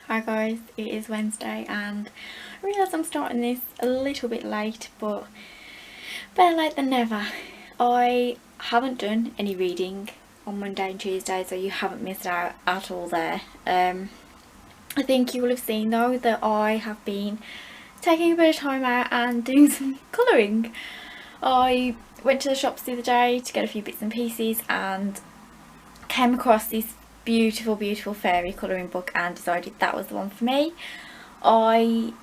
Hi guys, it is Wednesday and I realise I'm starting this a little bit late, but better late than never. I haven't done any reading on Monday and Tuesday, so you haven't missed out at all there. I think you will have seen though that I have been taking a bit of time out and doing some colouring. I went to the shops the other day to get a few bits and pieces and came across this beautiful fairy colouring book and decided that was the one for me. I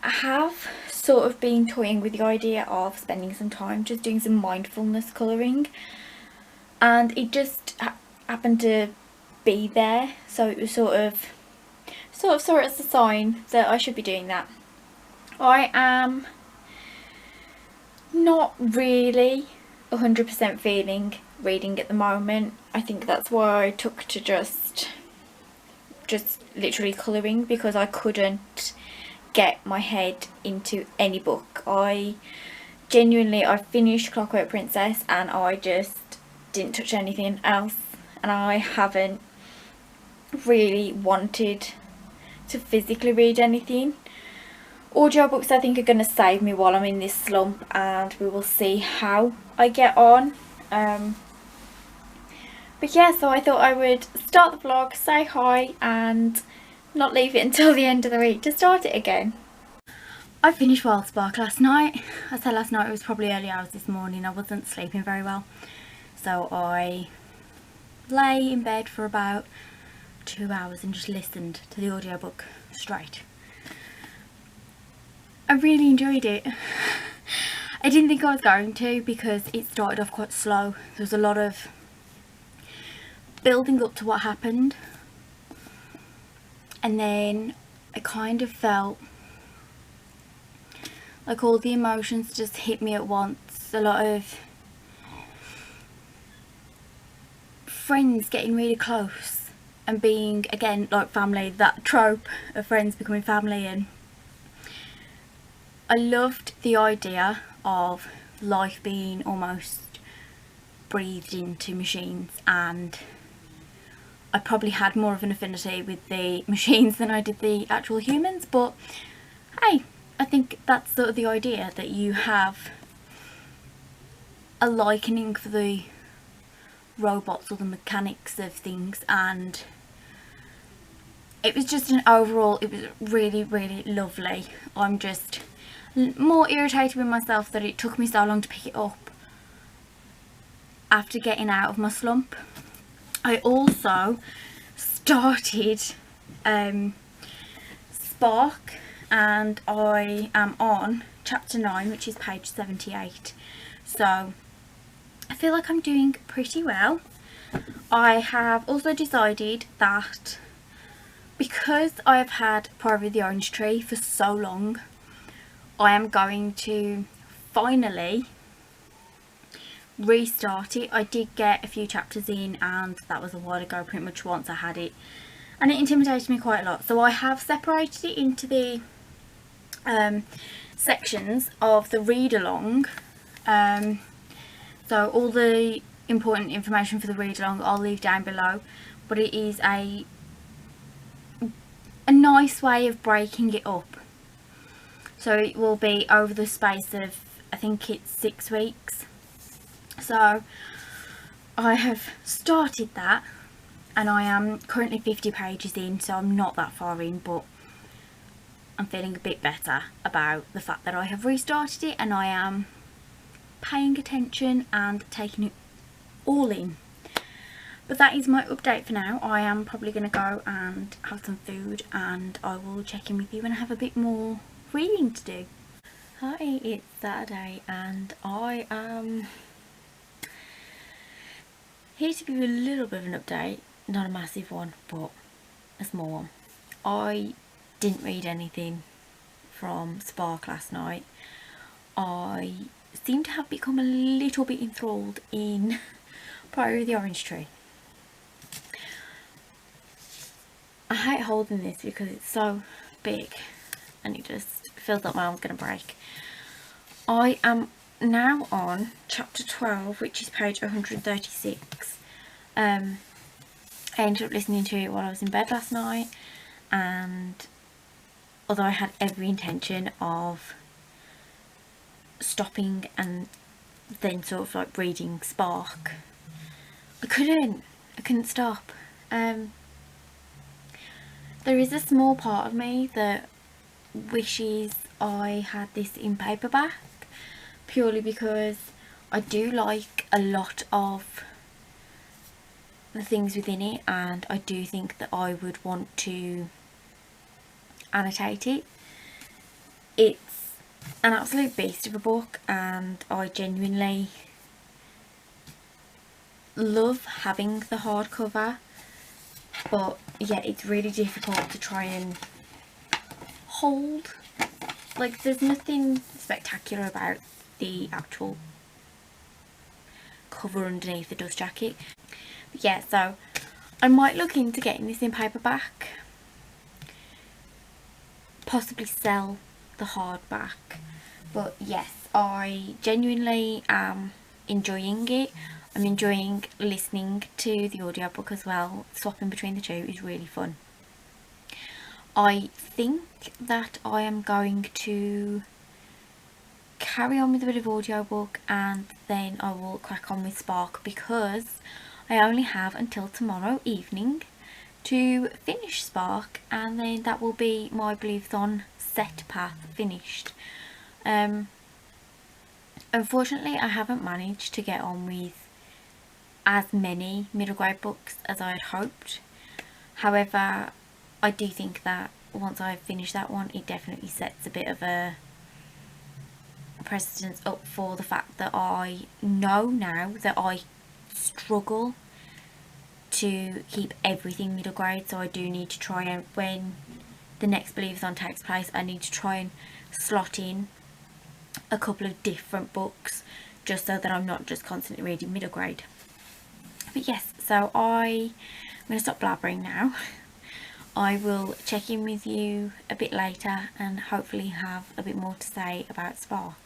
have sort of been toying with the idea of spending some time just doing some mindfulness colouring, and it just happened to be there, so it was sort of saw it as a sign that I should be doing that. I am not really 100% feeling reading at the moment. I think that's why I took to just literally colouring, because I couldn't get my head into any book. I finished Clockwork Princess and I just didn't touch anything else, and I haven't really wanted to physically read anything. Audiobooks I think are going to save me while I'm in this slump, and we will see how I get on. But yeah, so I thought I would start the vlog, say hi and not leave it until the end of the week to start it again. I finished Wild Spark last night. I said last night, it was probably early hours this morning. I wasn't sleeping very well, so I lay in bed for about 2 hours and just listened to the audiobook straight. I really enjoyed it. I didn't think I was going to, because it started off quite slow. There was a lot of building up to what happened, and then I kind of felt like all the emotions just hit me at once. A lot of friends getting really close and being, again, like family, that trope of friends becoming family. And I loved the idea of life being almost breathed into machines, and I probably had more of an affinity with the machines than I did the actual humans. But hey, I think that's sort of the idea, that you have a likening for the robots or the mechanics of things. And it was just it was really lovely. I'm just more irritated with myself that it took me so long to pick it up after getting out of my slump. I also started Spark, and I am on chapter 9, which is page 78, so I feel like I'm doing pretty well. I have also decided that because I have had Priory the Orange Tree for so long, I am going to finally restart it. I did get a few chapters in, and that was a while ago, pretty much once I had it, and it intimidated me quite a lot. So I have separated it into the sections of the read-along. So all the important information for the read-along I'll leave down below, but it is a nice way of breaking it up. So it will be over the space of, I think it's 6 weeks. So I have started that, and I am currently 50 pages in, so I'm not that far in, but I'm feeling a bit better about the fact that I have restarted it and I am paying attention and taking it all in. But that is my update for now. I am probably going to go and have some food, and I will check in with you when I have a bit more reading to do. Hi, it's Saturday and I am here to give you a little bit of an update. Not a massive one, but a small one. I didn't read anything from Spark last night. I seem to have become a little bit enthralled in Priory the Orange Tree. I hate holding this because it's so big and it just feels like my arm's going to break. I am now on chapter 12, which is page 136. I ended up listening to it while I was in bed last night, and although I had every intention of stopping and then sort of like reading Spark, I couldn't stop. There is a small part of me that wishes I had this in paperback, purely because I do like a lot of the things within it, and I do think that I would want to annotate it. It's an absolute beast of a book, and I genuinely love having the hardcover, but yeah, it's really difficult to try and hold. Like, there's nothing spectacular about the actual cover underneath the dust jacket. But yeah, so I might look into getting this in paperback, possibly sell the hardback. But yes, I genuinely am enjoying it. I'm enjoying listening to the audiobook as well. Swapping between the two is really fun. I think that I am going to carry on with a bit of audiobook, and then I will crack on with Spark, because I only have until tomorrow evening to finish Spark, and then that will be my Readathon set path finished. Unfortunately, I haven't managed to get on with as many middle grade books as I had hoped. However, I do think that once I finish that one, it definitely sets a bit of a precedence up for the fact that I know now that I struggle to keep everything middle grade. So I do need to try, and when the next Readathon takes place, I need to try and slot in a couple of different books, just so that I'm not just constantly reading middle grade. But yes, so I'm going to stop blabbering now. I will check in with you a bit later and hopefully have a bit more to say about Spark.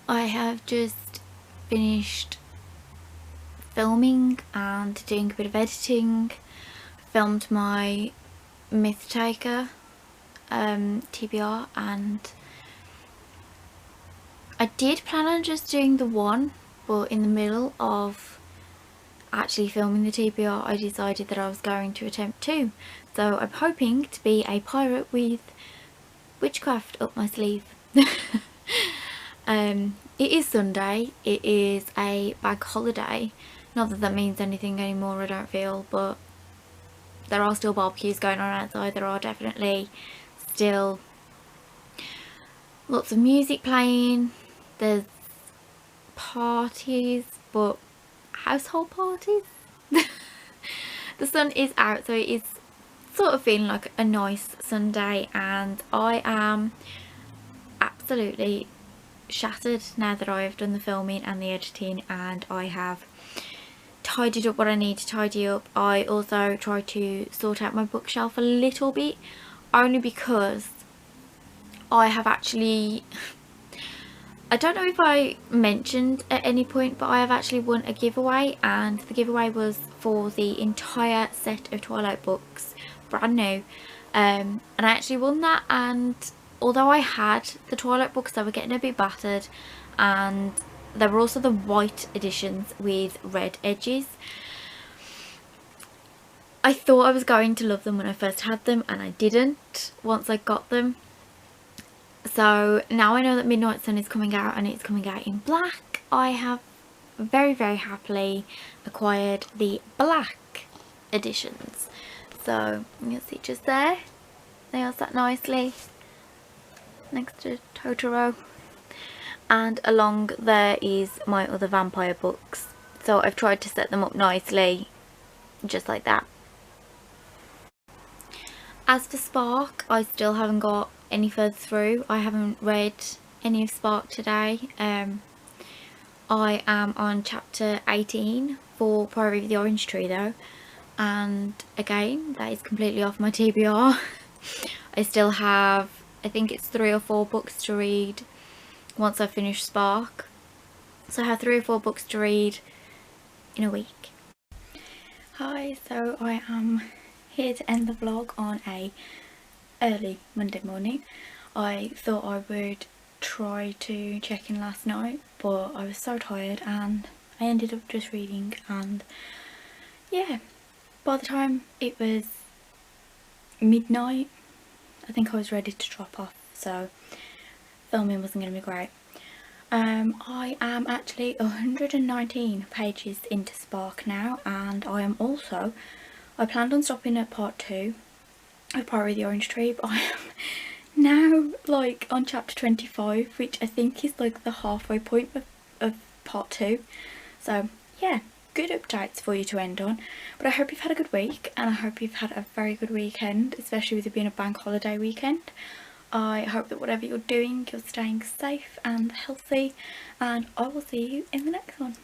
I have just finished filming and doing a bit of editing. Filmed my Myth Taker TBR, and I did plan on just doing the one, but in the middle of actually filming the TBR I decided that I was going to attempt two. So I'm hoping to be a pirate with witchcraft up my sleeve. It is Sunday, it is a bank holiday, not that that means anything anymore, I don't feel, but there are still barbecues going on outside. There are definitely still lots of music playing, there's parties, but household parties. The sun is out, so it is sort of feeling like a nice Sunday, and I am absolutely shattered now that I have done the filming and the editing, and I have tidied up what I need to tidy up. I also tried to sort out my bookshelf a little bit, only because I have actually, I don't know if I mentioned at any point, but I have actually won a giveaway, and the giveaway was for the entire set of Twilight books, brand new, and I actually won that, and although I had the Twilight books, they were getting a bit battered, and there were also the white editions with red edges. I thought I was going to love them when I first had them, and I didn't once I got them. So now I know that Midnight Sun is coming out, and it's coming out in black. I have very, very happily acquired the black editions. So you can see just there, they are sat nicely next to Totoro, and along there is my other vampire books. So I've tried to set them up nicely, just like that. As for Spark, I still haven't got any further through. I haven't read any of Spark today. I am on chapter 18 for Priory of the Orange Tree though, and again that is completely off my TBR. I still have, I think it's 3 or 4 books to read once I finish Spark. So I have 3 or 4 books to read in a week. Hi, so I am here to end the vlog on a early Monday morning. I thought I would try to check in last night, but I was so tired and I ended up just reading, and yeah, by the time it was midnight I think I was ready to drop off, so filming wasn't going to be great. I am actually 119 pages into Spark now, and I planned on stopping at part 2 of Priory of the Orange Tree, but I am now like on chapter 25, which I think is like the halfway point of part 2. So yeah, good updates for you to end on. But I hope you've had a good week, and I hope you've had a very good weekend, especially with it being a bank holiday weekend. I hope that whatever you're doing, you're staying safe and healthy, and I will see you in the next one.